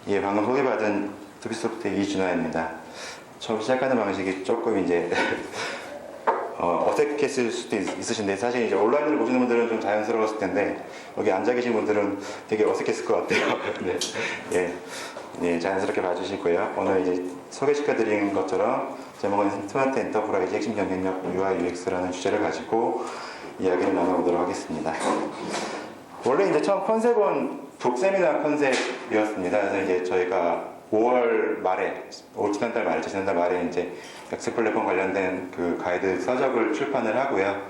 예, 방금 소개받은 투비소프트의 이준하입니다. 처음 시작하는 방식이 조금 이제 어색했을 수도 있으신데, 사실 이제 온라인으로 보시는 분들은 좀 자연스러웠을 텐데, 여기 앉아 계신 분들은 되게 어색했을 것 같아요. 네. 예. 네, 자연스럽게 봐주시고요. 오늘 이제 소개시켜드린 것처럼 제목은 스마트 엔터프라이즈 핵심 경쟁력 UI UX라는 주제를 가지고 이야기를 나눠보도록 하겠습니다. 원래 이제 처음 컨셉은 북세미나 컨셉이었습니다. 그래서 이제 저희가 5월 말에, 지난달 말에, 지난달 말에 이제 엑스 플랫폼 관련된 그 가이드 서적을 출판을 하고요.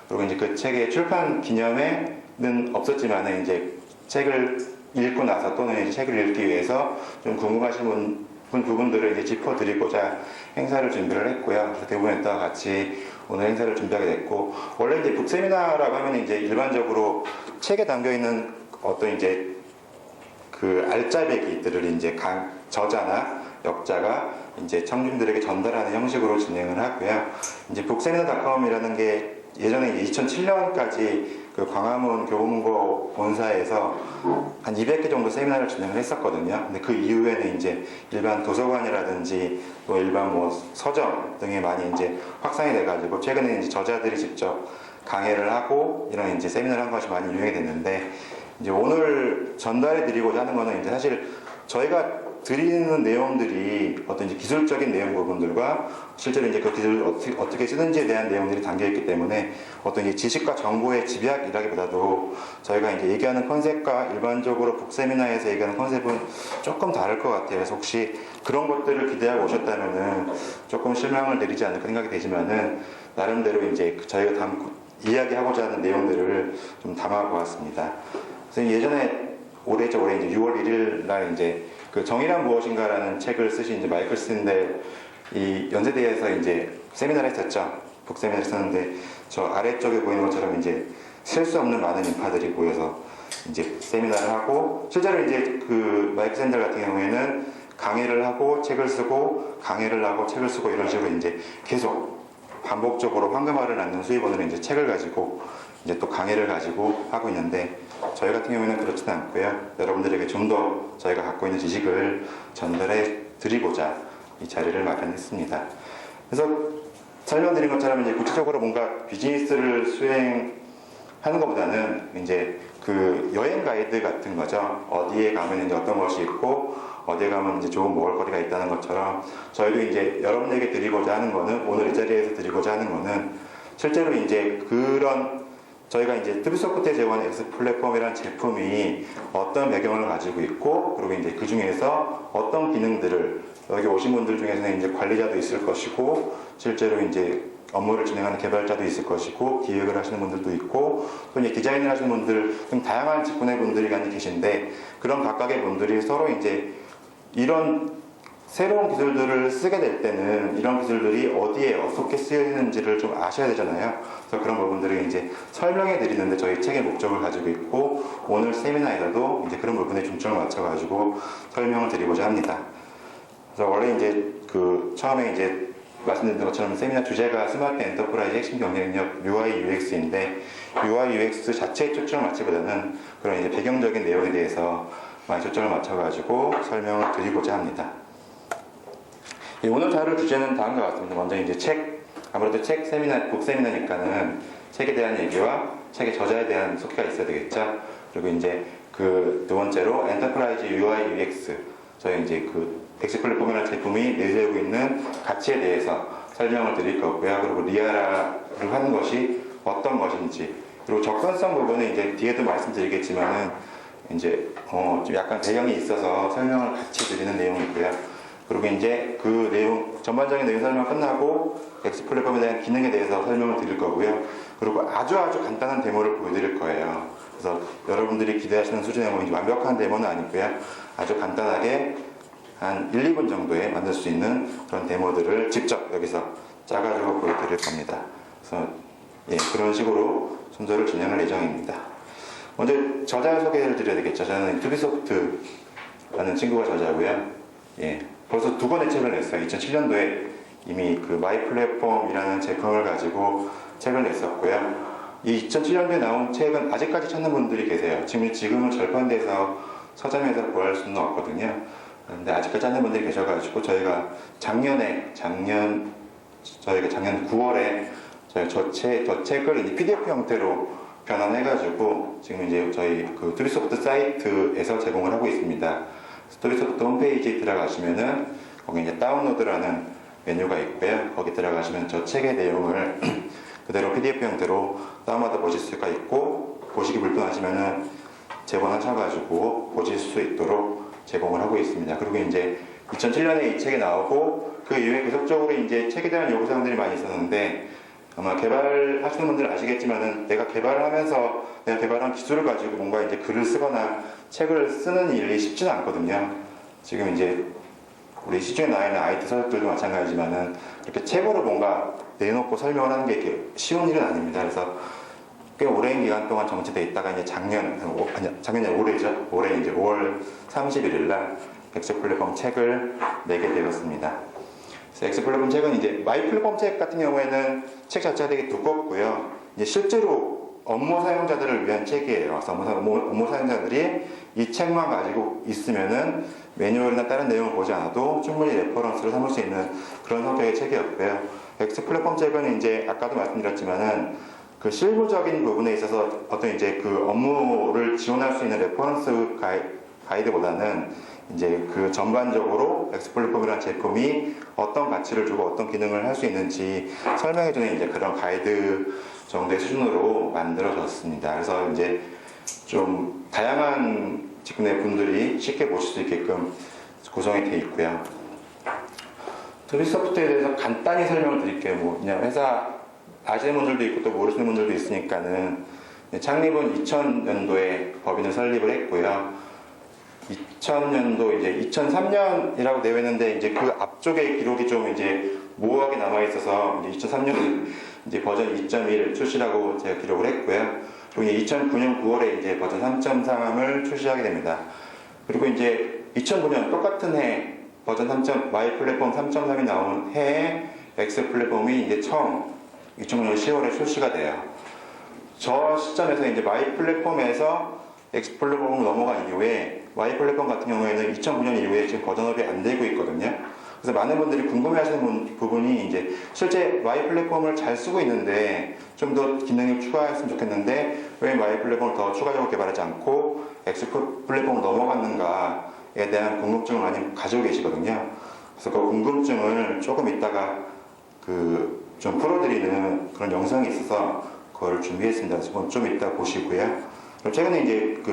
그리고 이제 그 책의 출판 기념회는 없었지만은 이제 책을 읽고 나서 또는 이제 책을 읽기 위해서 좀 궁금하신 부분들을 이제 짚어드리고자 행사를 준비를 했고요. 그래서 대부분과 같이 오늘 행사를 준비하게 됐고, 원래 이제 북세미나라고 하면 이제 일반적으로 책에 담겨 있는 어떤 이제 그 알짜배기들을 이제 저자나 역자가 이제 청중들에게 전달하는 형식으로 진행을 하고요. 이제 북세미나닷컴이라는 게 예전에 2007년까지 그 광화문 교보문고 본사에서 한 200개 정도 세미나를 진행을 했었거든요. 근데 그 이후에는 이제 일반 도서관이라든지 또 일반 뭐 서점 등에 많이 이제 확산이 돼가지고 최근에 이제 저자들이 직접 강의를 하고 이런 이제 세미나를 한 것이 많이 유행이 됐는데, 이제 오늘 전달해 드리고자 하는 거는 이제 사실 저희가 드리는 내용들이 어떤 이제 기술적인 내용 부분들과 실제로 이제 그 기술을 어떻게 쓰는지에 대한 내용들이 담겨 있기 때문에 어떤 이제 지식과 정보의 집약이라기보다도 저희가 이제 얘기하는 컨셉과 일반적으로 북세미나에서 얘기하는 컨셉은 조금 다를 것 같아요. 그래서 혹시 그런 것들을 기대하고 오셨다면은 조금 실망을 드리지 않을까 생각이 되지만은 나름대로 이제 저희가 이야기하고자 하는 내용들을 좀 담아보았습니다. 그래서 예전에 올해 이제 6월 1일 날 이제 그 정의란 무엇인가라는 책을 쓰신 이제 마이클 스틴델 이 연세대에서 이제 세미나를 했었죠. 북세미나를 했었는데 저 아래쪽에 보이는 것처럼 이제 셀 수 없는 많은 인파들이 모여서 이제 세미나를 하고, 실제로 이제 그 마이클 스틴델 같은 경우에는 강의를 하고 책을 쓰고 강의를 하고 책을 쓰고 이런 식으로 이제 계속 반복적으로 황금알을 낳는 수입원으로 이제 책을 가지고 이제 또 강의를 가지고 하고 있는데, 저희 같은 경우에는 그렇지는 않고요. 여러분들에게 좀 더 저희가 갖고 있는 지식을 전달해 드리고자 이 자리를 마련했습니다. 그래서 설명드린 것처럼 이제 구체적으로 뭔가 비즈니스를 수행하는 것보다는 이제 그 여행 가이드 같은 거죠. 어디에 가면 이제 어떤 것이 있고 어디에 가면 이제 좋은 먹을거리가 있다는 것처럼 저희도 이제 여러분에게 드리고자 하는 거는, 오늘 이 자리에서 드리고자 하는 거는 실제로 이제 그런 저희가 이제 투비소프트에 제공하는 엑스 플랫폼이라는 제품이 어떤 배경을 가지고 있고, 그리고 이제 그 중에서 어떤 기능들을, 여기 오신 분들 중에서는 이제 관리자도 있을 것이고, 실제로 이제 업무를 진행하는 개발자도 있을 것이고, 기획을 하시는 분들도 있고, 또 이제 디자인을 하시는 분들 등 다양한 직군의 분들이 많이 계신데, 그런 각각의 분들이 서로 이제 이런 새로운 기술들을 쓰게 될 때는 이런 기술들이 어디에 어떻게 쓰이는지를 좀 아셔야 되잖아요. 그래서 그런 부분들을 이제 설명해 드리는데 저희 책의 목적을 가지고 있고, 오늘 세미나에서도 이제 그런 부분에 중점을 맞춰가지고 설명을 드리고자 합니다. 그래서 원래 이제 그 처음에 이제 말씀드린 것처럼 세미나 주제가 스마트 엔터프라이즈 핵심 경쟁력 UI UX인데, UI UX 자체에 초점을 맞추기보다는 그런 이제 배경적인 내용에 대해서 많이 초점을 맞춰가지고 설명을 드리고자 합니다. 오늘 다룰 주제는 다음과 같습니다. 먼저 이제 아무래도 책 세미나, 북 세미나니까는 책에 대한 얘기와 책의 저자에 대한 소개가 있어야 되겠죠. 그리고 이제 그 두 번째로 엔터프라이즈 UI UX, 저희 이제 그 엑스 플랫폼이라는 제품이 내세우고 있는 가치에 대해서 설명을 드릴 거고요. 그리고 리아라를 하는 것이 어떤 것인지, 그리고 접근성 부분은 이제 뒤에도 말씀드리겠지만은 이제 좀 약간 배경이 있어서 설명을 같이 드리는 내용이고요. 그리고 이제 그 내용, 전반적인 내용 설명 끝나고 엑스 플랫폼에 대한 기능에 대해서 설명을 드릴 거고요. 그리고 아주 간단한 데모를 보여드릴 거예요. 그래서 여러분들이 기대하시는 수준의 뭐 완벽한 데모는 아니고요. 아주 간단하게 한 1, 2분 정도에 만들 수 있는 그런 데모들을 직접 여기서 짜가지고 보여드릴 겁니다. 그래서 예, 그런 식으로 순서를 진행할 예정입니다. 먼저 저자 소개를 드려야 되겠죠. 저는 투비소프트라는 친구가 저자고요. 예, 벌써 2권의 책을 냈어요. 2007년도에 이미 그 마이 플랫폼이라는 제품을 가지고 책을 냈었고요. 이 2007년도에 나온 책은 아직까지 찾는 분들이 계세요. 지금은 절판돼서 서점에서 구할 수는 없거든요. 근데 아직까지 하는 분들이 계셔가지고 저희가 작년 9월에 저 책을 이제 PDF 형태로 변환해가지고 지금 이제 저희 그 투비소프트 사이트에서 제공을 하고 있습니다. 투비소프트 홈페이지에 들어가시면은 거기 이제 다운로드라는 메뉴가 있고요. 거기 들어가시면 저 책의 내용을 그대로 PDF 형태로 다운받아 보실 수가 있고, 보시기 불편하시면은 재본하셔가지고 보실 수 있도록 제공을 하고 있습니다. 그리고 이제 2007년에 이 책이 나오고 그 이후에 계속적으로 이제 책에 대한 요구사항들이 많이 있었는데, 아마 개발하시는 분들은 아시겠지만은 내가 개발하면서 내가 개발한 기술을 가지고 뭔가 이제 글을 쓰거나 책을 쓰는 일이 쉽지는 않거든요. 지금 이제 우리 시중에 나와 있는 IT 서적들도 마찬가지지만은 이렇게 책으로 뭔가 내놓고 설명을 하는 게 이렇게 쉬운 일은 아닙니다. 그래서 꽤 오랜 기간 동안 정체돼 있다가 이제 작년이 올해죠. 올해 이제 5월 31일 날 엑스플랫폼 책을 내게 되었습니다. 그래서 엑스플랫폼 책은 이제 마이플랫폼 책 같은 경우에는 책 자체가 되게 두껍고요. 이제 실제로 업무 사용자들을 위한 책이에요. 그래서 업무 사용자들이 이 책만 가지고 있으면은 매뉴얼이나 다른 내용을 보지 않아도 충분히 레퍼런스를 삼을 수 있는 그런 성격의 책이었고요. 엑스플랫폼 책은 이제 아까도 말씀드렸지만은 그 실무적인 부분에 있어서 어떤 이제 그 업무를 지원할 수 있는 레퍼런스 가이드보다는 이제 그 전반적으로 엑스플랫폼이라는 제품이 어떤 가치를 주고 어떤 기능을 할 수 있는지 설명해주는 이제 그런 가이드 정도의 수준으로 만들어졌습니다. 그래서 이제 좀 다양한 직군의 분들이 쉽게 보실 수 있게끔 구성이 되어 있고요. 투비소프트에 대해서 간단히 설명을 드릴게요. 뭐 그냥 회사 아시는 분들도 있고 또 모르시는 분들도 있으니까는, 창립은 2000년도에 법인을 설립을 했고요. 2000년도 이제 2003년이라고 되어 있는데 이제 그 앞쪽에 기록이 좀 이제 모호하게 남아 있어서 이제 2003년 이제 버전 2.1 출시라고 제가 기록을 했고요. 그리고 이제 2009년 9월에 이제 버전 3.3을 출시하게 됩니다. 그리고 이제 2009년 똑같은 해 버전 3. Y 플랫폼 3.3이 나온 해에 X 플랫폼이 이제 처음 2009년 10월에 출시가 돼요. 저 시점에서 이제 Y 플랫폼에서 X 플랫폼으로 넘어간 이후에 Y 플랫폼 같은 경우에는 2009년 이후에 지금 버전업이 안 되고 있거든요. 그래서 많은 분들이 궁금해하시는 부분이 이제 실제 Y 플랫폼을 잘 쓰고 있는데 좀 더 기능을 추가했으면 좋겠는데 왜 Y 플랫폼을 더 추가적으로 개발하지 않고 X 플랫폼으로 넘어갔는가에 대한 궁금증을 많이 가지고 계시거든요. 그래서 그 궁금증을 조금 이따가 좀 풀어드리는 그런 영상이 있어서 그걸 준비했습니다. 그래서 좀 이따 보시고요. 그리고 최근에 이제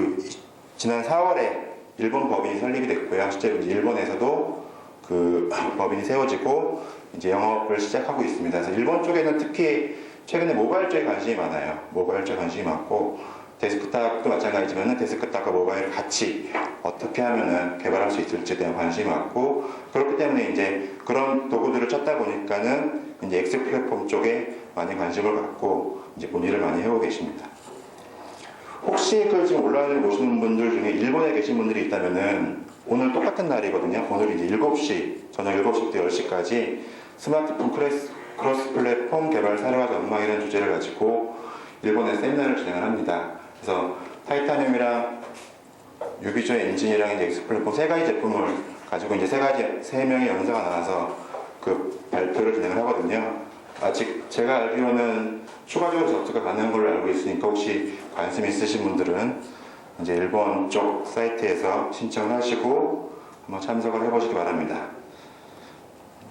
지난 4월에 일본 법인이 설립이 됐고요. 실제로 이제 일본에서도 그 법인이 세워지고 이제 영업을 시작하고 있습니다. 그래서 일본 쪽에는 특히 최근에 모바일 쪽에 관심이 많아요. 모바일 쪽에 관심이 많고, 데스크탑도 마찬가지지만 데스크탑과 모바일을 같이 어떻게 하면은 개발할 수 있을지에 대한 관심이 많고, 그렇기 때문에 이제 그런 도구들을 찾다 보니까는 이제 X 플랫폼 쪽에 많이 관심을 갖고 이제 문의를 많이 해오고 계십니다. 혹시 지금 온라인을 보시는 분들 중에 일본에 계신 분들이 있다면은 오늘 똑같은 날이거든요. 오늘 이제 7시, 저녁 7시부터 10시까지 스마트폰 크로스 플랫폼 개발 사례와 전망이라는 주제를 가지고 일본에 세미나를 진행을 합니다. 그래서 타이타늄이랑 유비조 엔진이랑 이제 X 플랫폼 세 가지 제품을 가지고 이제 세 명의 연사가 나와서 그 발표를 진행을 하거든요. 아직 제가 알기로는 추가적으로 접수가 가능한 걸로 알고 있으니까 혹시 관심 있으신 분들은 이제 일본 쪽 사이트에서 신청을 하시고 한번 참석을 해보시기 바랍니다.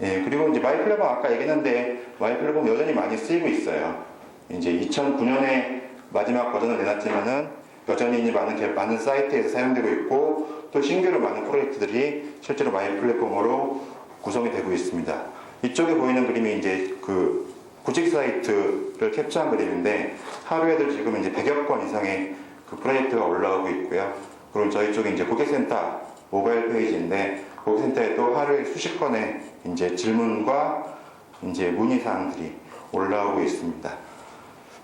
예, 그리고 이제 마이 플랫폼 아까 얘기했는데 마이 플랫폼 여전히 많이 쓰이고 있어요. 이제 2009년에 마지막 버전을 내놨지만은 여전히 이제 많은 사이트에서 사용되고 있고, 또 신규로 많은 프로젝트들이 실제로 마이 플랫폼으로 구성이 되고 있습니다. 이쪽에 보이는 그림이 이제 그 구직 사이트를 캡처한 그림인데, 하루에도 지금 이제 100여 건 이상의 그 프로젝트가 올라오고 있고요. 그리고 저희 쪽에 이제 고객센터 모바일 페이지인데, 고객센터에 또 하루에 수십 건의 이제 질문과 이제 문의사항들이 올라오고 있습니다.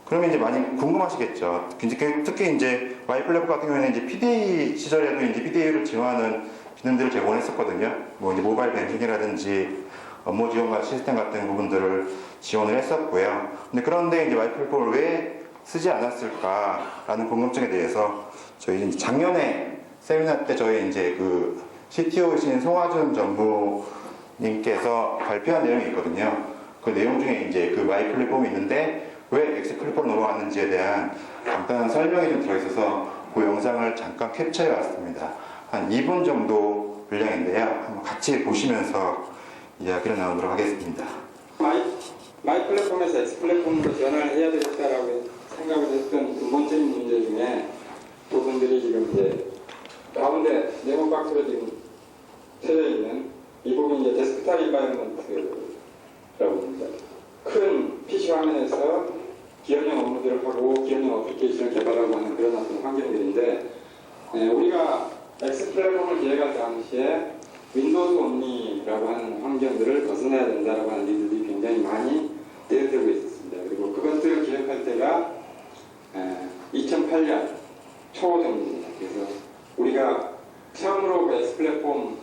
그러면 이제 많이 궁금하시겠죠. 특히 이제 Y 플랫폼 같은 경우에는 이제 PDA 시절에도 이제 PDA를 지원하는 기능들을 제공했었거든요. 뭐 이제 모바일 뱅킹이라든지 업무 지원 시스템 같은 부분들을 지원을 했었고요. 그런데 이제 Y 플랫폼을 왜 쓰지 않았을까라는 궁금증에 대해서 저희 작년에 세미나 때 저희 이제 그 CTO이신 송하준 전무님께서 발표한 내용이 있거든요. 그 내용 중에 이제 그 마이 플랫폼이 있는데 왜 X 플랫폼 넘어갔는지에 대한 간단한 설명이 좀 들어있어서 그 영상을 잠깐 캡처해 왔습니다. 한 2분 정도 분량인데요. 한번 같이 보시면서 이야기를 나누도록 하겠습니다. 마이 플랫폼에서 X 플랫폼으로 전환을 해야 되겠다라고 생각을 했던 근본적인 문제 중에 부분들이 지금 이제 가운데 네모 박스로 지금 쳐져 있는 이 부분이 이제 데스크탑 인바이러먼트라고 합니다. 큰 PC 화면에서 기업용 업무들을 하고 기업용 어플리케이션을 개발하고 하는 그런 어떤 환경들인데 우리가 X 플랫폼을 기획할 당시에 윈도우즈 온리라고 하는 환경들을 벗어나야 된다라고 하는 일들이 굉장히 많이 되어들고 있었습니다. 그리고 그것들을 기획할 때가 2008년 초 정도입니다. 그래서 우리가 처음으로 그 X 플랫폼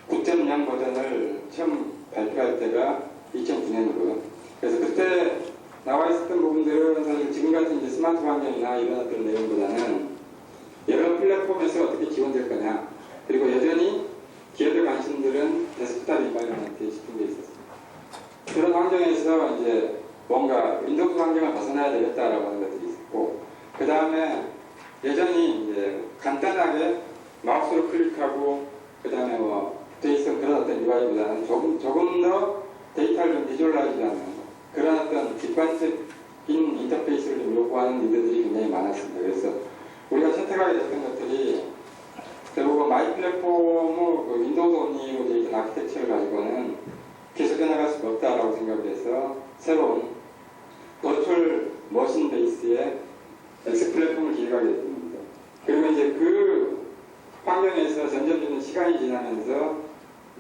9.0 버전을 처음 발표할 때가 2009년이고요. 그래서 그때 나와 있었던 부분들은 사실 지금같이 이제 스마트 환경이나 이런 어떤 내용보다는 여러 플랫폼에서 어떻게 지원될 거냐, 그리고 여전히 기업의 관심들은 데스크탑 인바이러먼트에 집중되어 있었습니다. 그런 환경에서 이제 뭔가 윈도우즈 환경을 벗어나야 되겠다라고 하는 것들이 있었고, 그 다음에 여전히 이제 간단하게 마우스로 클릭하고 그 다음에 뭐 데이터 그런 어떤 UI보다는 조금 더 데이터를 좀 비주얼라이즈하는 그런 어떤 직관적인 인터페이스를 좀 요구하는 일들이 굉장히 많았습니다. 그래서 우리가 채택하게 됐던 것들이 결국은 마이 플랫폼의 그 윈도우즈 온리로 되어 있던 아키텍처를 가지고는 계속해 나갈 수가 없다라고 생각을 해서 새로운 버추얼 머신 베이스의 X 플랫폼을 기획하게 됐습니다. 그러면 이제 그 환경에서 점점 시간이 지나면서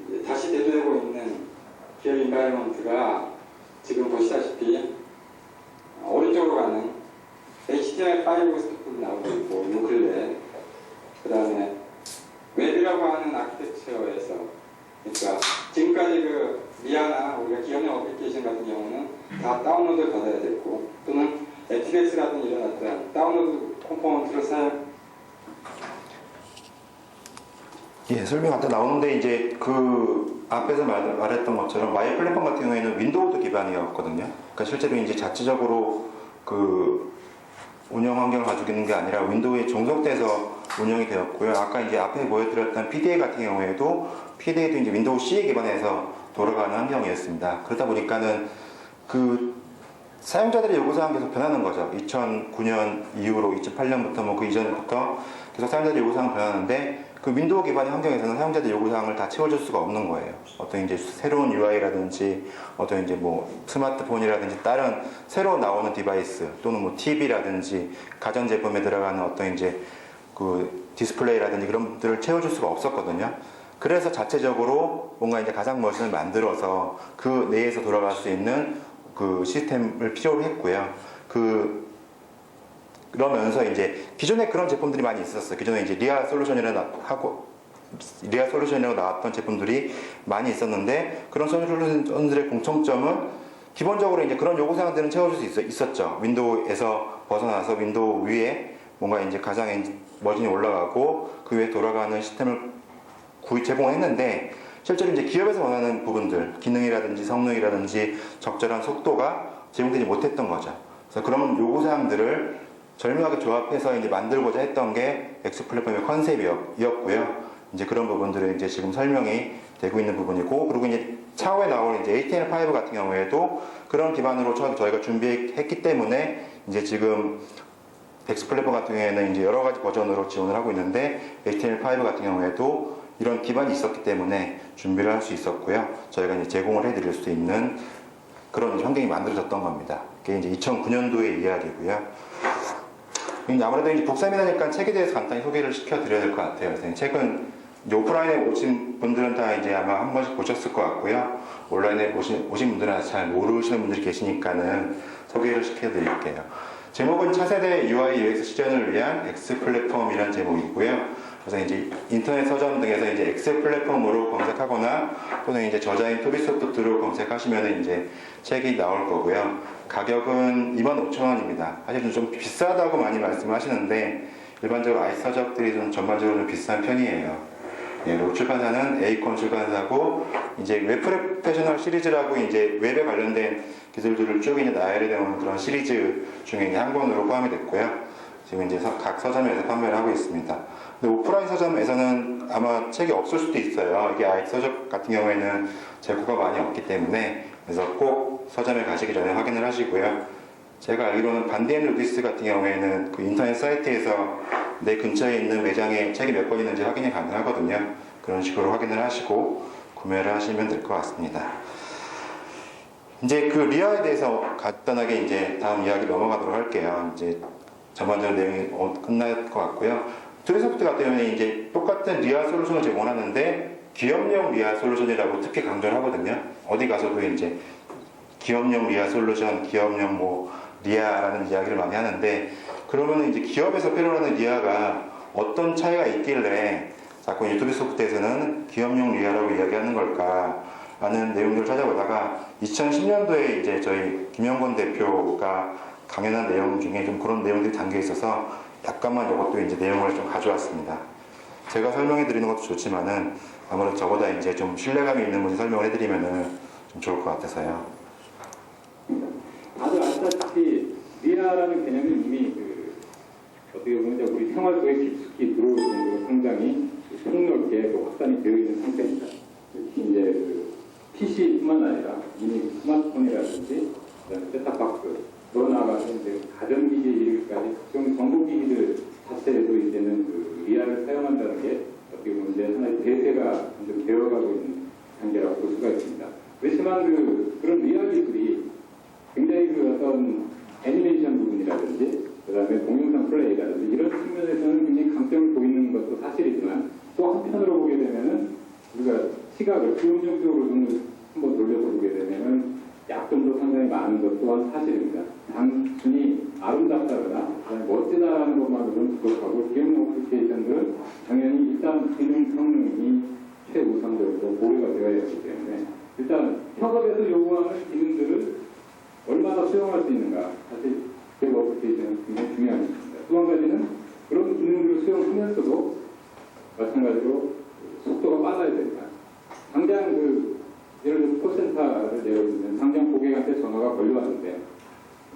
이제 다시 대두되고 있는 기업 인바이러먼트가 지금 보시다시피 오른쪽으로 가는 HTML5 스크립트로 나오고 있고, 요클레, 그 다음에 웹이라고 하는 아키텍처에서, 그러니까 지금까지 그 미아나 우리가 기업용 어플리케이션 같은 경우는 다 다운로드를 받아야 됐고, 또는 액티브엑스라든 이런 어떤 다운로드 컴포넌트를 설명 갖다 나오는데 이제 그 앞에서 말했던 것처럼 마이 플랫폼 같은 경우에는 윈도우드 기반이었거든요. 그러니까 실제로 이제 자체적으로 그 운영 환경을 가지고 있는 게 아니라 윈도우에 종속돼서 운영이 되었고요. 아까 이제 앞에 보여드렸던 PDA 같은 경우에도 PDA도 이제 윈도우 C 기반에서 돌아가는 환경이었습니다. 그러다 보니까는 그 사용자들의 요구사항이 계속 변하는 거죠. 2009년 이후로 2008년부터 뭐 그 이전부터 계속 사용자들의 요구사항이 변하는데 그 윈도우 기반의 환경에서는 사용자들 요구사항을 다 채워줄 수가 없는 거예요. 어떤 이제 새로운 UI라든지 어떤 이제 뭐 스마트폰이라든지 다른 새로 나오는 디바이스 또는 뭐 TV라든지 가전제품에 들어가는 어떤 이제 그 디스플레이라든지 그런 것들을 채워줄 수가 없었거든요. 그래서 자체적으로 뭔가 이제 가상 머신을 만들어서 그 내에서 돌아갈 수 있는 그 시스템을 필요로 했고요. 그러면서 이제 기존에 그런 제품들이 많이 있었어요. 기존에 이제 리아 솔루션이라고 나왔던 제품들이 많이 있었는데, 그런 솔루션들의 공통점은 기본적으로 이제 그런 요구사항들은 채워줄 수 있었죠. 윈도우에서 벗어나서 윈도우 위에 뭔가 이제 가상 머신이 올라가고 그 위에 돌아가는 시스템을 제공했는데, 실제로 이제 기업에서 원하는 부분들, 기능이라든지 성능이라든지 적절한 속도가 제공되지 못했던 거죠. 그래서 그런 요구사항들을 절묘하게 조합해서 이제 만들고자 했던 게 X 플랫폼의 컨셉이었고요. 이제 그런 부분들은 이제 지금 설명이 되고 있는 부분이고, 그리고 이제 차후에 나올 이제 HTML5 같은 경우에도 그런 기반으로 저희가 준비했기 때문에 이제 지금 X 플랫폼 같은 경우에는 이제 여러 가지 버전으로 지원을 하고 있는데, HTML5 같은 경우에도 이런 기반이 있었기 때문에 준비를 할 수 있었고요. 저희가 이제 제공을 해드릴 수 있는 그런 환경이 만들어졌던 겁니다. 그게 이제 2009년도의 이야기고요. 아무래도 이제 북삼이라니까 책에 대해서 간단히 소개를 시켜드려야 될 것 같아요. 책은 이제 오프라인에 오신 분들은 다 이제 아마 한 번씩 보셨을 것 같고요. 온라인에 오신 분들은 잘 모르시는 분들이 계시니까는 소개를 시켜드릴게요. 제목은 차세대 UI UX 실현을 위한 X 플랫폼이라는 제목이고요. 그래서 이제 인터넷 서점 등에서 이제 X 플랫폼으로 검색하거나 또는 이제 저자인 토비소프트로 검색하시면 이제 책이 나올 거고요. 가격은 25,000원입니다. 사실은 좀 비싸다고 많이 말씀하시는데 일반적으로 IT 서적들이 좀 전반적으로 좀 비싼 편이에요. 예, 로그 출판사는 에이콘 출판사고 이제 웹 프로페셔널 시리즈라고 이제 웹에 관련된 기술들을 쭉 이제 나열해 놓은 그런 시리즈 중에 이제 한 권으로 포함이 됐고요. 지금 이제 각 서점에서 판매를 하고 있습니다. 근데 오프라인 서점에서는 아마 책이 없을 수도 있어요. 이게 아이 서적 같은 경우에는 재고가 많이 없기 때문에 그래서 꼭 서점에 가시기 전에 확인을 하시고요. 제가 알기로는 반디앤 루디스 같은 경우에는 그 인터넷 사이트에서 내 근처에 있는 매장에 책이 몇 권 있는지 확인이 가능하거든요. 그런 식으로 확인을 하시고 구매를 하시면 될 것 같습니다. 이제 그 리아에 대해서 간단하게 이제 다음 이야기 넘어가도록 할게요. 이제 전반적인 내용이 끝날 것 같고요. 투비소프트 같은 경우는 이제 똑같은 리아 솔루션을 제공하는데 기업용 리아 솔루션이라고 특히 강조를 하거든요. 어디 가서도 이제 기업용 리아 솔루션, 기업용 뭐 리아라는 이야기를 많이 하는데 그러면 이제 기업에서 필요로 하는 리아가 어떤 차이가 있길래 자꾸 유튜브 소프트에서는 기업용 리아라고 이야기하는 걸까 라는 내용들을 찾아보다가 2010년도에 이제 저희 김영건 대표가 강연한 내용 중에 좀 그런 내용들이 담겨 있어서 약간만 이것도 이제 내용을 좀 가져왔습니다. 제가 설명해 드리는 것도 좋지만은 아무래도 저보다 이제 좀 신뢰감이 있는 분이 설명을 해드리면은 좀 좋을 것 같아서요. 다들 아시다시피 리아라는 개념은 이미 어떻게 보면 우리 생활 속에 깊숙이 들어올 정도로 상당히 폭넓게 확산이 되어 있는 상태입니다. 특히 이제 PC뿐만 아니라 이미 스마트폰이라든지 셋탑박스 더 나아가서 이제 가전기기에 이르기까지 각종 정보기기들 자체에도 이제는 그 리아를 사용한다는 게 어떻게 보면 이제 하나의 대세가 점점 되어가고 있는 단계라고 볼 수가 있습니다. 그렇지만 그런 리아 기술이 굉장히 어떤 애니메이션 부분이라든지 그다음에 동영상 플레이라든지 이런 측면에서는 굉장히 강점을 보이는 것도 사실이지만 또 한편으로 보게 되면은 우리가 시각을 긍정적으로 눈을 한번 돌려서 보게 되면은 약점도 상당히 많은 것 또한 사실입니다. 단순히 아름답다거나 멋지다라는 것만으로는 부족하고 기업 어플리케이션들은 당연히 일단 기능 성능이 최우선적으로 고려가 되어야 하기 때문에 일단 협업에서 요구하는 기능들을 얼마나 수용할 수 있는가 사실 기업 어플리케이션은 굉장히 중요한 것입니다. 또 한 가지는 그런 기능들을 수용하면서도 마찬가지로 속도가 빨라야 됩니다. 당장 예를 들어 콜센터를 내어주면 당장 고객한테 전화가 걸려왔는데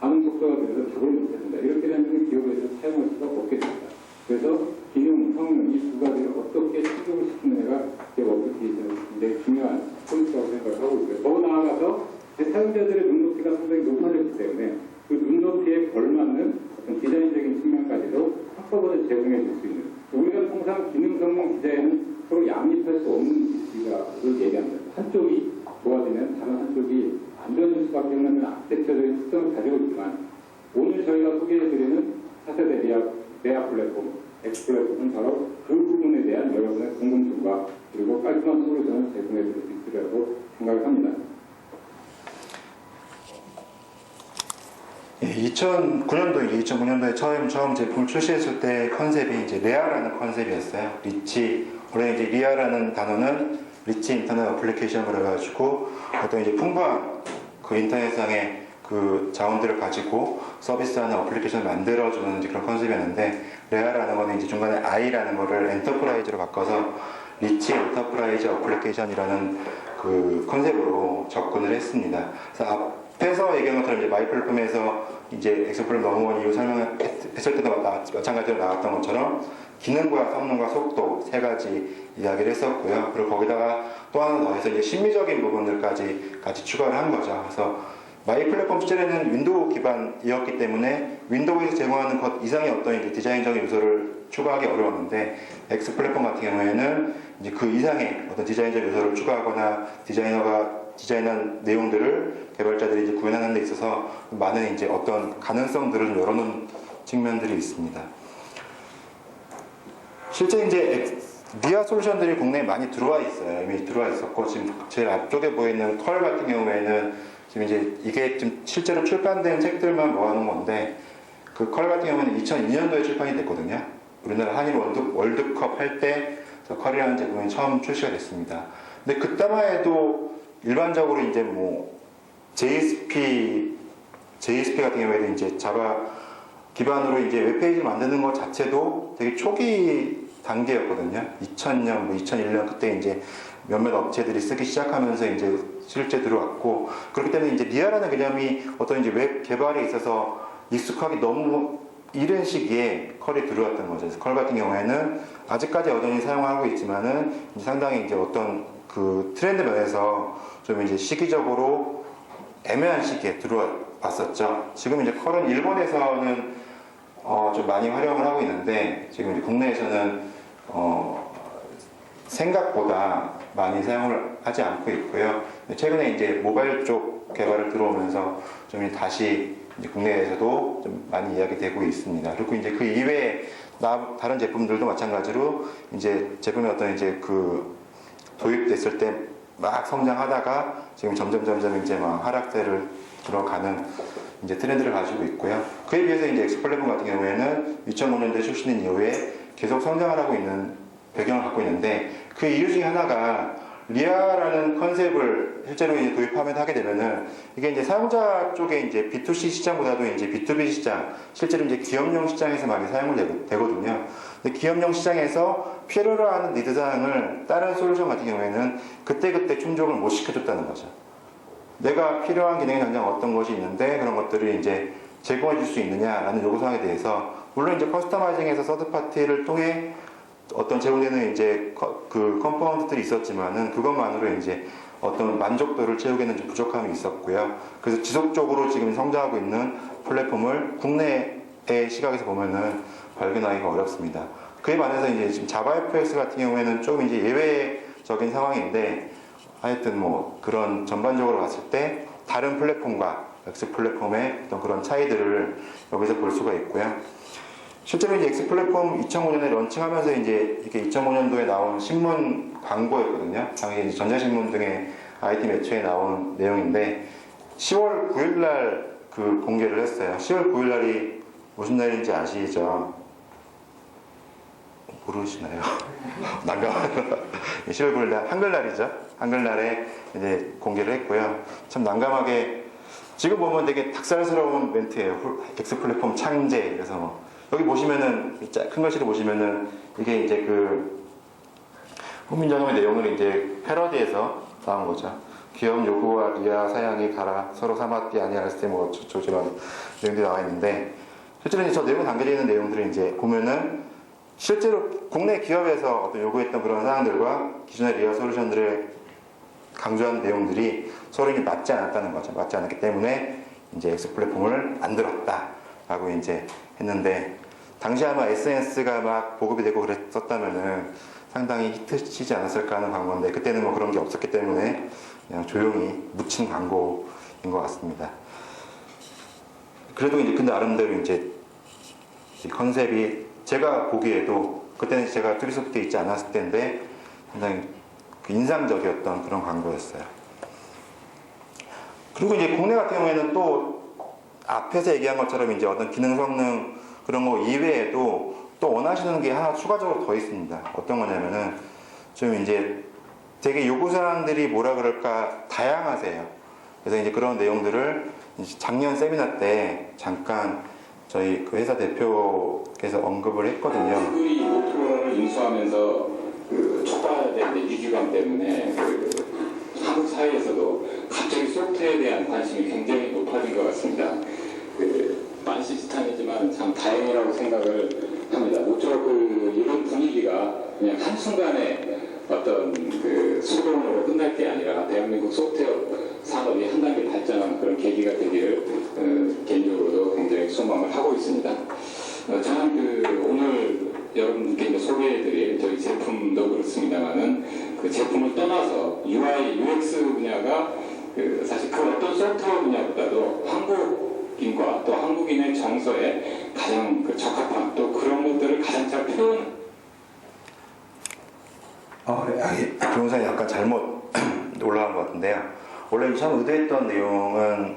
반응 속도가 들어서 답을 못해준다. 이렇게 되면 기업에서 사용할 수가 없게 됩니다. 그래서 기능, 성능 이 두 가지를 어떻게 충족을 시키느냐가 기업 어플리케이션의 굉장히 중요한 포인트라고 생각하고 있고요. 더 나아가서 사용자들의 눈높이가 상당히 높아졌기 때문에 그 눈높이에 걸맞는 어떤 디자인적인 측면까지도 한꺼번에 제공해 줄 수 있는 우리가 통상 기능, 성능 디자인은 서로 양립할 수 없는 기술을 얘기합니다. 한쪽이 좋아지면 다른 한쪽이 안 좋아질 수밖에 없는 아키텍처적인 특성을 가지고 있지만 오늘 저희가 소개해드리는 차세대 레아 플랫폼, X 플랫폼은 바로 그 부분에 대한 여러분의 궁금증과 그리고 깔끔한 솔루션을 제공해드릴 수 있으리라고 생각을 합니다. 2009년도에 처음 제품을 출시했을 때 컨셉이 이제 레아라는 컨셉이었어요. 리치. 원래 이제 리아라는 단어는 리치 인터넷 어플리케이션 그래가지고 어떤 이제 풍부한 그 인터넷상의 그 자원들을 가지고 서비스하는 어플리케이션을 만들어주는 이제 그런 컨셉이었는데 레아라는 거는 이제 중간에 I라는 거를 엔터프라이즈로 바꿔서 리치 엔터프라이즈 어플리케이션이라는 그 컨셉으로 접근을 했습니다. 그래서 앞에서 얘기한 것처럼 이제 마이 플랫폼에서 이제 엑스플랫폼 넘어온 이후 설명했을 때도 마찬가지로 나왔던 것처럼 기능과 성능과 속도 세 가지 이야기를 했었고요. 그리고 거기다가 또 하나 더해서 이제 심미적인 부분들까지 같이 추가를 한 거죠. 그래서 마이 플랫폼 시절에는 윈도우 기반이었기 때문에 윈도우에서 제공하는 것 이상의 어떤 이제 디자인적인 요소를 추가하기 어려웠는데 X 플랫폼 같은 경우에는 이제 그 이상의 어떤 디자인적 요소를 추가하거나 디자이너가 디자인한 내용들을 개발자들이 이제 구현하는 데 있어서 많은 이제 어떤 가능성들을 좀 열어놓은 측면들이 있습니다. 실제 이제 리아 솔루션들이 국내에 많이 들어와 있어요. 이미 들어와 있었고 지금 제일 앞쪽에 보이는 컬 같은 경우에는 지금 이제 이게 좀 실제로 출판된 책들만 모아놓은 건데 그 컬 같은 경우는 2002년도에 출판이 됐거든요. 우리나라 한일 월드컵 할 때 컬이라는 제품이 처음 출시가 됐습니다. 근데 그때만 해도 일반적으로 이제 뭐 JSP 같은 경우에도 이제 자바 기반으로 이제 웹페이지를 만드는 것 자체도 되게 초기 단계였거든요. 2000년, 뭐 2001년 그때 이제 몇몇 업체들이 쓰기 시작하면서 이제 실제 들어왔고, 그렇기 때문에 이제 리아라는 개념이 어떤 이제 웹 개발에 있어서 익숙하기 너무 이른 시기에 컬이 들어왔던 거죠. 그래서 컬 같은 경우에는 아직까지 여전히 사용하고 있지만은 이제 상당히 이제 어떤 그 트렌드 면에서 좀 이제 시기적으로 애매한 시기에 들어왔었죠. 지금 이제 컬은 일본에서는 좀 많이 활용을 하고 있는데, 지금 이제 국내에서는 생각보다 많이 사용을 하지 않고 있고요. 최근에 이제 모바일 쪽 개발을 들어오면서 좀 이제 다시 이제 국내에서도 좀 많이 이야기되고 있습니다. 그리고 이제 그 이외에 다른 제품들도 마찬가지로 이제 제품의 어떤 이제 그 도입됐을 때 막 성장하다가 지금 점점 이제 막 하락세를 들어가는 이제 트렌드를 가지고 있고요. 그에 비해서 이제 엑스플랫폼 같은 경우에는 2005년도에 출시된 이후에 계속 성장을 하고 있는 배경을 갖고 있는데, 그 이유 중에 하나가 리아라는 컨셉을 실제로 이제 도입하면 하게 되면은 이게 이제 사용자 쪽에 이제 B2C 시장보다도 이제 B2B 시장, 실제로 이제 기업용 시장에서 많이 사용을 되거든요. 근데 기업용 시장에서 필요로 하는 니드 사항을 다른 솔루션 같은 경우에는 그때그때 충족을 못 시켜줬다는 거죠. 내가 필요한 기능이 당장 어떤 것이 있는데 그런 것들을 이제 제공해 줄 수 있느냐라는 요구사항에 대해서, 물론 이제 커스터마이징에서 서드파티를 통해 어떤 제공되는 이제 그 컴포넌트들이 있었지만은 그것만으로 이제 어떤 만족도를 채우기에는 좀 부족함이 있었고요. 그래서 지속적으로 지금 성장하고 있는 플랫폼을 국내의 시각에서 보면은 발견하기가 어렵습니다. 그에 반해서 이제 지금 자바FX 같은 경우에는 좀 이제 예외적인 상황인데, 하여튼 뭐 그런 전반적으로 봤을 때 다른 플랫폼과 X 플랫폼의 어떤 그런 차이들을 여기서 볼 수가 있고요. 실제로 이제 X 플랫폼 2005년에 런칭하면서 이제 이게 2005년도에 나온 신문 광고였거든요. 당시 이제 전자신문 등의 IT 매체에 나온 내용인데, 10월 9일날 그 공개를 했어요. 10월 9일날이 무슨 날인지 아시죠? 모르시나요? 난감하다. 10월 9일날 한글날이죠. 한글날에 이제 공개를 했고요. 참 난감하게, 지금 보면 되게 닭살스러운 멘트예요. X 플랫폼 창제. 그래서 뭐 여기 보시면은 큰 글씨를 보시면은 이게 이제 그 훈민정음의 내용을 이제 패러디해서 나온 거죠. 기업 요구와 리아 사양이 가라 서로 사마띠 아니할 때 뭐 저런 내용들이 나와 있는데, 실제로 이제 저 내용에 담겨져 있는 내용들을 이제 보면은 실제로 국내 기업에서 어떤 요구했던 그런 사항들과 기존의 리아 솔루션들을 강조하는 내용들이 서로 이제 맞지 않았다는 거죠. 맞지 않았기 때문에 이제 X 플랫폼을 만들었다라고 이제 했는데, 당시 아마 SNS가 막 보급이 되고 그랬었다면은 상당히 히트치지 않았을까 하는 광고인데, 그때는 뭐 그런 게 없었기 때문에 그냥 조용히 묻힌 광고인 것 같습니다. 그래도 이제 근데 나름대로 이제 컨셉이 제가 보기에도 그때는 제가 투리소프트에 있지 않았을 때인데 상당히 그 인상적이었던 그런 광고였어요. 그리고 이제 국내 같은 경우에는 또 앞에서 얘기한 것처럼 이제 어떤 기능 성능 그런 거 이외에도 또 원하시는 게 하나 추가적으로 더 있습니다. 어떤 거냐면은 좀 이제 되게 요구사항들이 뭐라 그럴까 다양하세요. 그래서 이제 그런 내용들을 이제 작년 세미나 때 잠깐 저희 그 회사 대표께서 언급을 했거든요. 구글이 모토로라를 인수하면서 그 촉발된 위기감 때문에 그 한국 사회에서도 갑자기 소프트웨어에 대한 관심이 굉장히 높아진 것 같습니다. 만시지탄이지만 참 다행이라고 생각을 합니다. 모쪼록 이런 분위기가 그냥 한순간에 어떤 그 소동으로 끝날 게 아니라 대한민국 소프트웨어 산업이 한 단계 발전하는 그런 계기가 되기를 개인적으로도 굉장히 소망을 하고 있습니다. 저는 오늘 여러분께 이제 소개해드릴 저희 제품도 그렇습니다만은 그 제품을 떠나서 UI, UX 분야가 사실 그 어떤 소프트웨어 분야보다도 한국인과 또 한국인의 정서에 가장 적합한 또 그런 것들을 가장 잘 표현. 동영상이 약간 잘못 올라간 것 같은데요. 원래 참 의도했던 내용은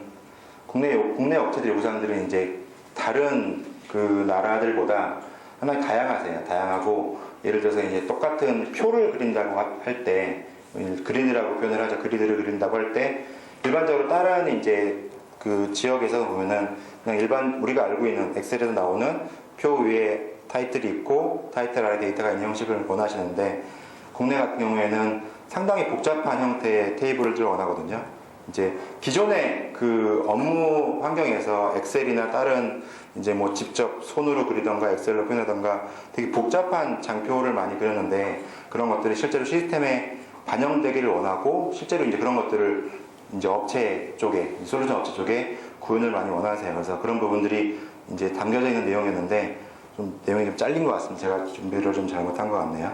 국내 업체들 요구사항들은 이제 다른 그 나라들보다 하나 다양하세요. 다양하고, 예를 들어서 이제 똑같은 표를 그린다고 할 때, 그리드라고 표현을 하죠. 그리드를 그린다고 할 때 일반적으로 다른 이제 그 지역에서 보면은 그냥 일반 우리가 알고 있는 엑셀에서 나오는 표 위에 타이틀이 있고 타이틀 아래 데이터가 있는 형식을 원하시는데 국내 같은 경우에는 상당히 복잡한 형태의 테이블을 원하거든요. 이제 기존의 그 업무 환경에서 엑셀이나 다른 이제 뭐 직접 손으로 그리던가 엑셀로 표현하던가 되게 복잡한 장표를 많이 그렸는데 그런 것들이 실제로 시스템에 반영되기를 원하고 실제로 이제 그런 것들을 이제 업체 쪽에 솔루션 업체 쪽에 구현을 많이 원하세요. 그래서 그런 부분들이 이제 담겨져 있는 내용이었는데 좀 내용이 좀 잘린 것 같습니다. 제가 준비를 좀 잘못한 것 같네요.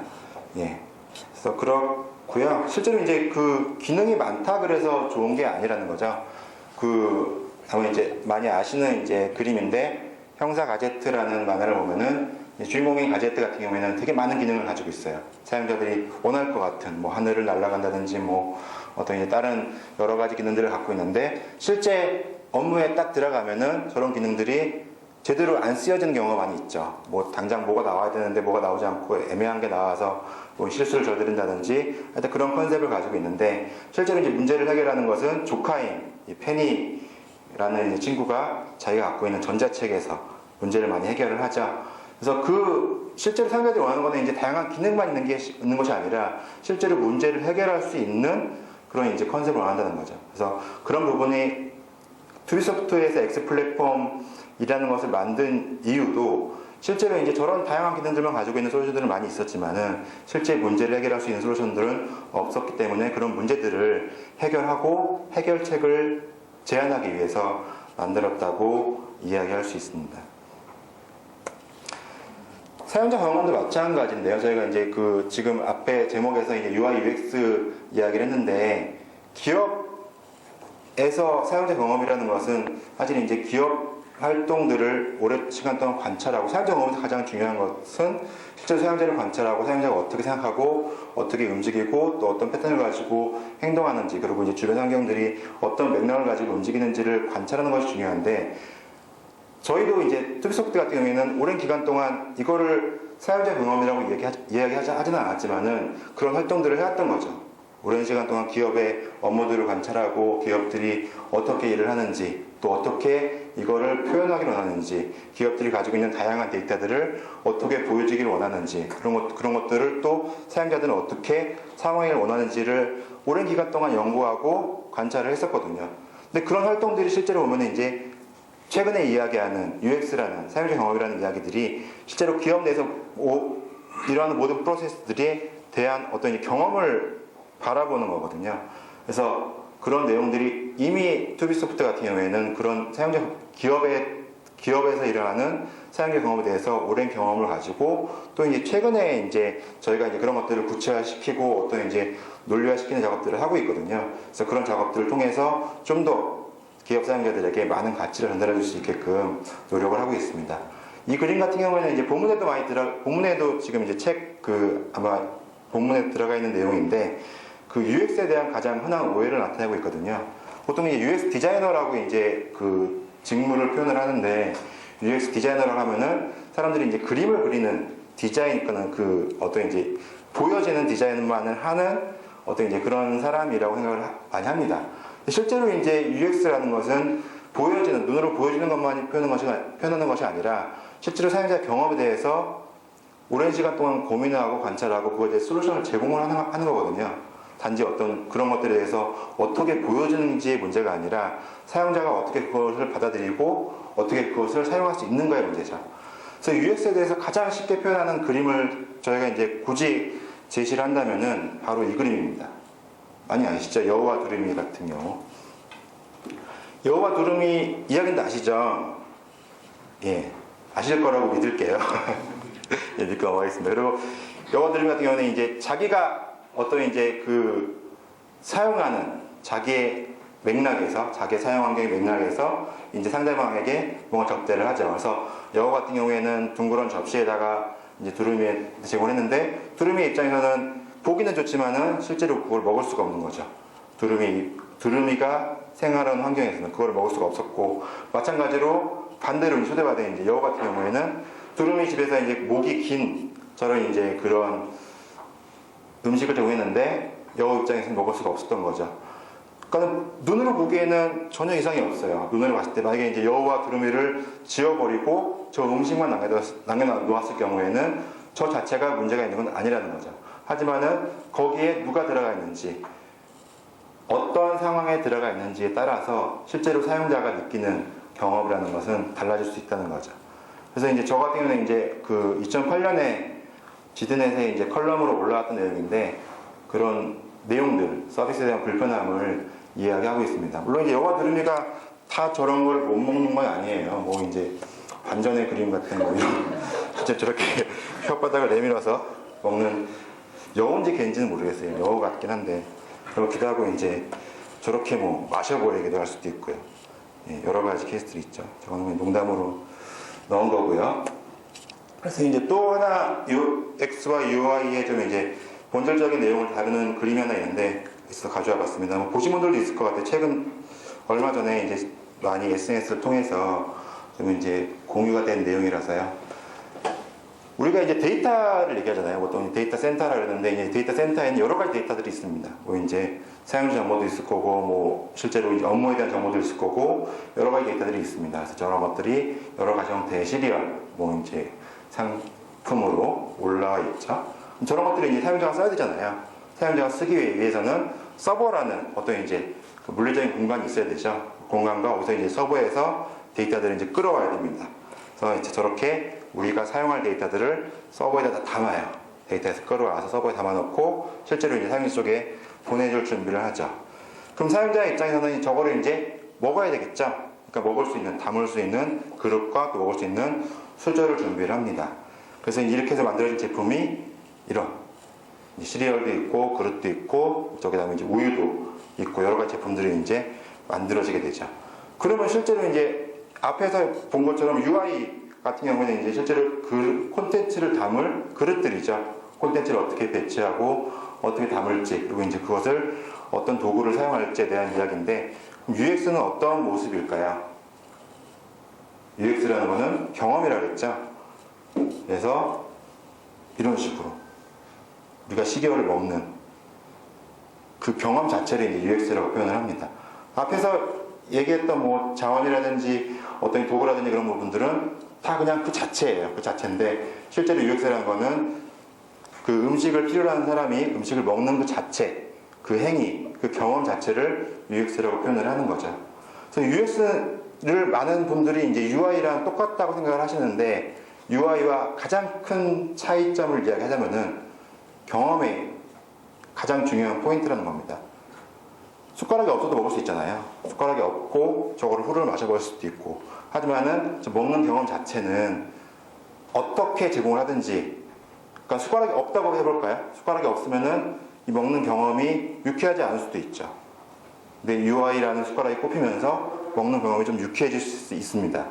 예. 그래서 그렇고요. 실제로 이제 그 기능이 많다 그래서 좋은 게 아니라는 거죠. 그 아마 이제 많이 아시는 이제 그림인데 형사 가제트라는 만화를 보면은 주인공인 가제트 같은 경우에는 되게 많은 기능을 가지고 있어요. 사용자들이 원할 것 같은 뭐 하늘을 날아간다든지 뭐 어떤 이제 다른 여러 가지 기능들을 갖고 있는데 실제 업무에 딱 들어가면은 저런 기능들이 제대로 안 쓰여지는 경우가 많이 있죠. 뭐 당장 뭐가 나와야 되는데 뭐가 나오지 않고 애매한 게 나와서 뭐 실수를 저지른다든지 하여튼 그런 컨셉을 가지고 있는데 실제로 이제 문제를 해결하는 것은 조카인 이 페니라는 친구가 자기가 갖고 있는 전자책에서 문제를 많이 해결을 하죠. 그래서 그 실제로 사용자들이 원하는 거는 이제 다양한 기능만 있는 것이 아니라 실제로 문제를 해결할 수 있는 그런 이제 컨셉을 원한다는 거죠. 그래서 그런 부분이 투비소프트에서 X 플랫폼이라는 것을 만든 이유도 실제로 이제 저런 다양한 기능들만 가지고 있는 솔루션들은 많이 있었지만은 실제 문제를 해결할 수 있는 솔루션들은 없었기 때문에 그런 문제들을 해결하고 해결책을 제안하기 위해서 만들었다고 이야기할 수 있습니다. 사용자 경험도 마찬가지인데요. 저희가 이제 그 지금 앞에 제목에서 이제 UI UX 이야기를 했는데 기업에서 사용자 경험이라는 것은 사실 이제 기업 활동들을 오랜 시간 동안 관찰하고 사용자 경험에서 가장 중요한 것은 실제로 사용자를 관찰하고 사용자가 어떻게 생각하고 어떻게 움직이고 또 어떤 패턴을 가지고 행동하는지 그리고 이제 주변 환경들이 어떤 맥락을 가지고 움직이는지를 관찰하는 것이 중요한데 저희도 이제 투비소프트 같은 경우에는 오랜 기간 동안 이거를 사용자 경험이라고 하지는 않았지만은 그런 활동들을 해왔던 거죠. 오랜 시간 동안 기업의 업무들을 관찰하고 기업들이 어떻게 일을 하는지 또 어떻게 이거를 표현하기를 원하는지 기업들이 가지고 있는 다양한 데이터들을 어떻게 보여주기를 원하는지 그런 것들을 또 사용자들은 어떻게 사용하기를 원하는지를 오랜 기간 동안 연구하고 관찰을 했었거든요. 근데 그런 활동들이 실제로 보면 이제 최근에 이야기하는 UX라는 사용자 경험이라는 이야기들이 실제로 기업 내에서 이러한 모든 프로세스들에 대한 어떤 경험을 바라보는 거거든요. 그래서 그런 내용들이 이미 투비소프트 같은 경우에는 그런 사용자 기업에서 일어나는 사용자 경험에 대해서 오랜 경험을 가지고 또 이제 최근에 이제 저희가 이제 그런 것들을 구체화시키고 어떤 이제 논리화시키는 작업들을 하고 있거든요. 그래서 그런 작업들을 통해서 좀 더 기업 사용자들에게 많은 가치를 전달해 줄 수 있게끔 노력을 하고 있습니다. 이 그림 같은 경우에는 이제 본문에도 지금 이제 아마 본문에 들어가 있는 내용인데 그 UX에 대한 가장 흔한 오해를 나타내고 있거든요. 보통 이제 UX 디자이너라고 이제 그 직무를 표현을 하는데 UX 디자이너라고 하면은 사람들이 이제 그림을 그리는 디자인이니까는 그 어떤 이제 보여지는 디자인만을 하는 어떤 이제 그런 사람이라고 생각을 많이 합니다. 실제로 이제 UX라는 것은 눈으로 보여지는 것만 표현하는 것이 아니라 실제로 사용자 경험에 대해서 오랜 시간 동안 고민하고 관찰하고 그거에 대해 솔루션을 제공을 하는 거거든요. 단지 어떤 그런 것들에 대해서 어떻게 보여주는지의 문제가 아니라 사용자가 어떻게 그것을 받아들이고 어떻게 그것을 사용할 수 있는가의 문제죠. 그래서 UX에 대해서 가장 쉽게 표현하는 그림을 저희가 이제 굳이 제시를 한다면은 바로 이 그림입니다. 많이 아시죠? 여우와 두루미 같은 경우. 여우와 두루미 이야기는 아시죠? 예. 아실 거라고 믿을게요. 예, 믿고 넘어가겠습니다. 그리고 여우와 두루미 같은 경우는 이제 자기가 어떤 이제 그 사용하는 자기의 맥락에서, 자기의 사용 환경의 맥락에서 이제 상대방에게 뭔가 접대를 하죠. 그래서 여우 같은 경우에는 둥그런 접시에다가 이제 두루미에 제공했는데 두루미 입장에서는 보기는 좋지만은 실제로 그걸 먹을 수가 없는 거죠. 두루미가 생활하는 환경에서는 그걸 먹을 수가 없었고 마찬가지로 반대로 초대받은 이제 여우 같은 경우에는 두루미 집에서 이제 목이 긴 저런 이제 그런 음식을 제공했는데 여우 입장에서는 먹을 수가 없었던 거죠. 그러니까 눈으로 보기에는 전혀 이상이 없어요. 눈으로 봤을 때 만약에 이제 여우와 두루미를 지워버리고 저 음식만 남겨놓았을 경우에는 저 자체가 문제가 있는 건 아니라는 거죠. 하지만은 거기에 누가 들어가 있는지, 어떤 상황에 들어가 있는지에 따라서 실제로 사용자가 느끼는 경험이라는 것은 달라질 수 있다는 거죠. 그래서 이제 저 같은 경우는 이제 그 2008년에 지드넷에 이제 컬럼으로 올라왔던 내용인데 그런 내용들, 서비스에 대한 불편함을 이야기하고 있습니다. 물론 이제 여우와 두루미가 다 저런 걸 못 먹는 건 아니에요. 뭐 이제 반전의 그림 같은 거 이런 진짜 저렇게 혓바닥을 내밀어서 먹는 여우인지 개인지는 모르겠어요. 여우 같긴 한데 그렇기도 하고 이제 저렇게 뭐 마셔버리기도 할 수도 있고요. 예, 여러 가지 케이스들이 있죠. 저거는 농담으로 넣은 거고요. 그래서 이제 또 하나 UX와 UI의 좀 이제 본질적인 내용을 다루는 그림이 하나 있는데 있어 가져와 봤습니다. 뭐 보신 분들도 있을 것 같아요. 최근 얼마 전에 이제 많이 SNS를 통해서 좀 이제 공유가 된 내용이라서요. 우리가 이제 데이터를 얘기하잖아요. 보통 데이터 센터라 그러는데 이제 데이터 센터에는 여러 가지 데이터들이 있습니다. 뭐 이제 사용자 정보도 있을 거고, 뭐 실제로 이제 업무에 대한 정보도 있을 거고, 여러 가지 데이터들이 있습니다. 그래서 저런 것들이 여러 가지 형태의 시리얼, 뭐 이제 상품으로 올라와 있죠. 저런 것들이 이제 사용자가 써야 되잖아요. 사용자가 쓰기 위해서는 서버라는 어떤 이제 그 물리적인 공간이 있어야 되죠. 공간과 거기서 이제 서버에서 데이터들을 이제 끌어와야 됩니다. 그래서 이제 저렇게 우리가 사용할 데이터들을 서버에다 다 담아요. 데이터에서 끌어와서 서버에 담아놓고 실제로 이제 사용자 쪽에 보내줄 준비를 하죠. 그럼 사용자 입장에서는 저거를 이제 먹어야 되겠죠. 그러니까 먹을 수 있는, 담을 수 있는 그릇과 또 먹을 수 있는 수저를 준비를 합니다. 그래서 이렇게 해서 만들어진 제품이 이런 시리얼도 있고 그릇도 있고 저기다가 이제 우유도 있고 여러 가지 제품들이 이제 만들어지게 되죠. 그러면 실제로 이제 앞에서 본 것처럼 UI 같은 경우는 이제 실제로 그 콘텐츠를 담을 그릇들이죠. 콘텐츠를 어떻게 배치하고 어떻게 담을지 그리고 이제 그것을 어떤 도구를 사용할지에 대한 이야기인데 그럼 UX는 어떤 모습일까요? UX라는 것은 경험이라고 했죠. 그래서 이런 식으로 우리가 시계를 먹는 그 경험 자체를 이제 UX라고 표현을 합니다. 앞에서 얘기했던 뭐 자원이라든지 어떤 도구라든지 그런 부분들은 다 그냥 그 자체예요. 그 자체인데 실제로 UX라는 거는 그 음식을 필요로 하는 사람이 음식을 먹는 그 자체, 그 행위, 그 경험 자체를 UX라고 표현을 하는 거죠. 그래서 UX를 많은 분들이 이제 UI랑 똑같다고 생각을 하시는데 UI와 가장 큰 차이점을 이야기하자면은 경험의 가장 중요한 포인트라는 겁니다. 숟가락이 없어도 먹을 수 있잖아요. 숟가락이 없고 저거를 후루룩 마셔버릴 수도 있고 하지만은 먹는 경험 자체는 어떻게 제공을 하든지 그러니까 숟가락이 없다고 해볼까요? 숟가락이 없으면은 이 먹는 경험이 유쾌하지 않을 수도 있죠. 근데 UI라는 숟가락이 꼽히면서 먹는 경험이 좀 유쾌해질 수 있습니다.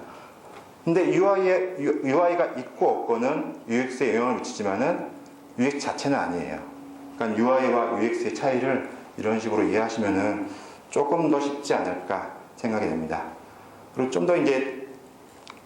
근데 UI가 있고 없고는 UX에 영향을 미치지만은 UX 자체는 아니에요. 그러니까 UI와 UX의 차이를 이런 식으로 이해하시면은 조금 더 쉽지 않을까 생각이 됩니다. 그리고 좀 더 이제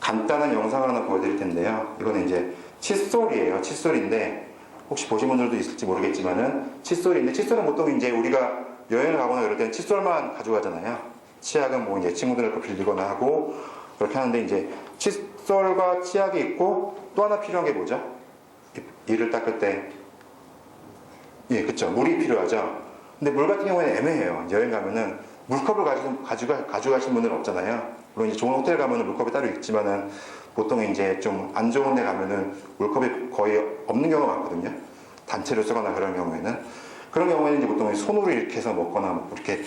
간단한 영상을 하나 보여드릴 텐데요. 이거는 이제 칫솔이에요. 칫솔인데 혹시 보신 분들도 있을지 모르겠지만은 칫솔인데 칫솔은 보통 이제 우리가 여행을 가거나 이럴 때는 칫솔만 가져가잖아요. 치약은 뭐 이제 친구들 거 빌리거나 하고 그렇게 하는데 이제 칫솔과 치약이 있고 또 하나 필요한 게 뭐죠? 이를 닦을 때 예, 그쵸. 물이 필요하죠. 근데 물 같은 경우에는 애매해요. 여행 가면은 물컵을 가져가신 분들은 없잖아요. 물론 이제 좋은 호텔 가면은 물컵이 따로 있지만은 보통 이제 좀 안 좋은 데 가면은 물컵이 거의 없는 경우가 많거든요. 단체로 쓰거나 그런 경우에는. 그런 경우에는 이제 보통 손으로 이렇게 해서 먹거나 뭐 이렇게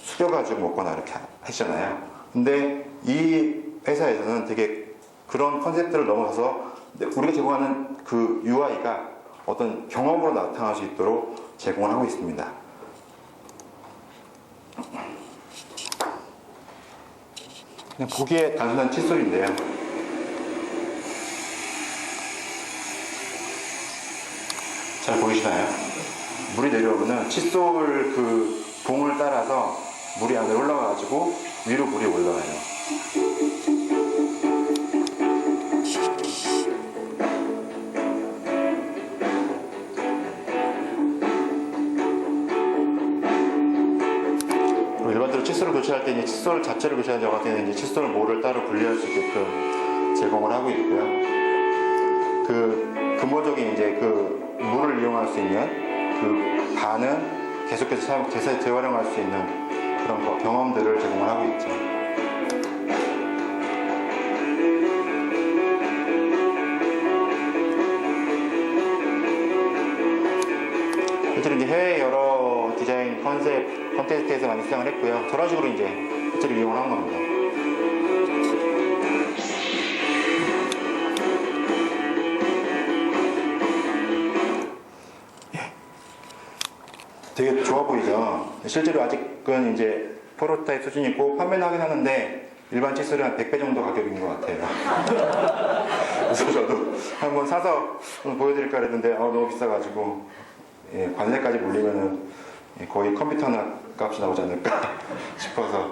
숙여가지고 먹거나 이렇게 하시잖아요. 근데 이 회사에서는 되게 그런 컨셉들을 넘어서서 우리가 제공하는 그 UI가 어떤 경험으로 나타날 수 있도록 제공을 하고 있습니다. 그냥 보기에 단순한 칫솔인데요. 잘 보이시나요? 물이 내려오면은 칫솔 그 봉을 따라서 물이 안에 올라와가지고 위로 물이 올라와요. 교체할 때 이제 칫솔 자체를 교체하는 경우 같은 경우는 이제 칫솔 모를 따로 분리할 수 있게끔 제공을 하고 있고요. 그 근본적인 이제 그 물을 이용할 수 있는 그 반은 계속해서 재활용할 수 있는 그런 경험들을 제공을 하고 있죠. 실제로 이제 해외 여러 디자인 컨테스트에서 많이 수상을 했고요. 저런 식으로 이제 실제로 이용을 한 겁니다. 되게 좋아 보이죠? 실제로 아직은 이제 프로토타입 수준이고 판매는 하긴 하는데 일반 칫솔이 한 100배 정도 가격인 것 같아요. 그래서 저도 한번 사서 보여드릴까 그랬는데 너무 비싸가지고 관세까지 물리면은 거의 컴퓨터 하나 값이 나오지 않을까 싶어서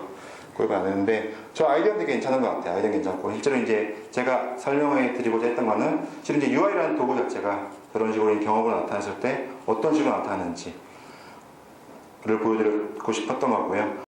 구입을 안 했는데 저 아이디어는 되게 괜찮은 것 같아요. 아이디어는 괜찮고 실제로 이제 제가 설명해 드리고자 했던 거는 실은 이제 UI라는 도구 자체가 그런 식으로 경험을 나타냈을 때 어떤 식으로 나타나는지 를 보여드리고 싶었던 거고요.